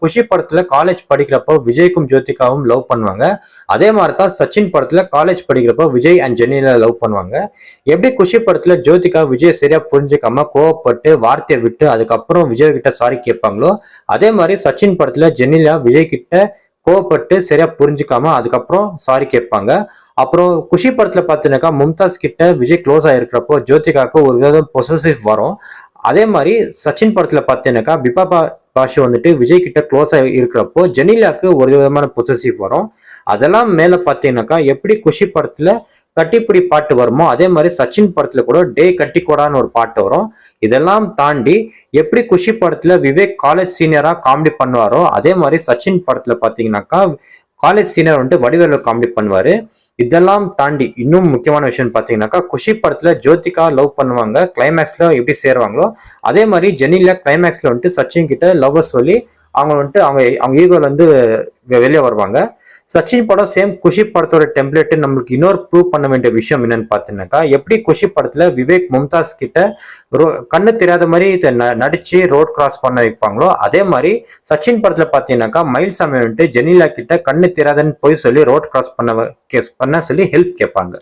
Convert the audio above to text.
குஷி படத்துல காலேஜ் படிக்கிறப்போ விஜய்க்கும் ஜோதிகாவும் லவ் பண்ணுவாங்க. அதே மாதிரி தான் சச்சின் படத்துல காலேஜ் படிக்கிறப்போ விஜய் அண்ட் ஜெனிலா லவ் பண்ணுவாங்க. எப்படி குஷி படத்துல ஜோதிகா விஜய் சரியா புரிஞ்சுக்காம கோவப்பட்டு வார்த்தையை விட்டு அதுக்கப்புறம் விஜய் கிட்ட சாரி கேட்பாங்களோ, அதே மாதிரி சச்சின் படத்துல ஜெனிலா விஜய் கிட்ட கோவப்பட்டு சரியா புரிஞ்சுக்காம அதுக்கப்புறம் சாரி கேட்பாங்க. அப்புறம் குஷி படத்துல பாத்தீங்கன்னாக்கா மும்தாஸ் கிட்ட விஜய் க்ளோஸ் ஆயிருக்கிறப்போ ஜோதிகாவுக்கு ஒரு விதம் பொசசிவ் வரும். அதே மாதிரி சச்சின் படத்துல பாத்தீங்கன்னாக்கா பாஷு வந்துட்டு விஜய் கிட்ட க்ளோஸ் ஆகி இருக்கிறப்போ ஜெனிலாக்கு ஒரு விதமான பொசசிவ் வரும். அதெல்லாம் மேல பாத்தீங்கன்னாக்கா எப்படி குஷி படத்துல கட்டிப்பிடி பாட்டு வருமோ அதே மாதிரி சச்சின் படத்துல கூட டே கட்டிக்கோடான்னு ஒரு பாட்டு வரும். இதெல்லாம் தாண்டி எப்படி குஷி படத்துல விவேக் காலேஜ் சீனியரா காமெடி பண்ணுவாரோ அதே மாதிரி சச்சின் படத்துல பாத்தீங்கன்னாக்கா காலேஜ் சீனியர் வந்துட்டு வடிவேலு காமெடி பண்ணுவாரு. இதெல்லாம் தாண்டி இன்னும் முக்கியமான விஷயம் பாத்தீங்கன்னாக்கா குஷி படத்துல ஜோதிகா லவ் பண்ணுவாங்க, கிளைமேக்ஸ்ல எப்படி சேருவாங்களோ அதே மாதிரி ஜெனிலா கிளைமேக்ஸ்ல வந்துட்டு சச்சின் கிட்ட லவ் சொல்லி அவங்க வந்துட்டு அவங்க ஈகோல இருந்து வெளியே வருவாங்க. சச்சின் படம் சேம் குஷி படத்தோட டெம்ப்ளேட் நம்மளுக்கு இன்னொரு ப்ரூவ் பண்ண வேண்டிய விஷயம் என்னன்னு பாத்தீங்கன்னாக்கா எப்படி குஷி படத்துல விவேக் மும்தாஸ் கிட்ட கண்ணு தெரியாத மாதிரி நடிச்சு ரோட் கிராஸ் பண்ண வைப்பாங்களோ அதே மாதிரி சச்சின் படத்துல பாத்தீங்கன்னாக்கா மயில்சாமி வந்துட்டு ஜெனிலா கிட்ட கண்ணு தெரியாதுன்னு போய் சொல்லி ரோட் கிராஸ் பண்ண சொல்லி ஹெல்ப் கேட்பாங்க.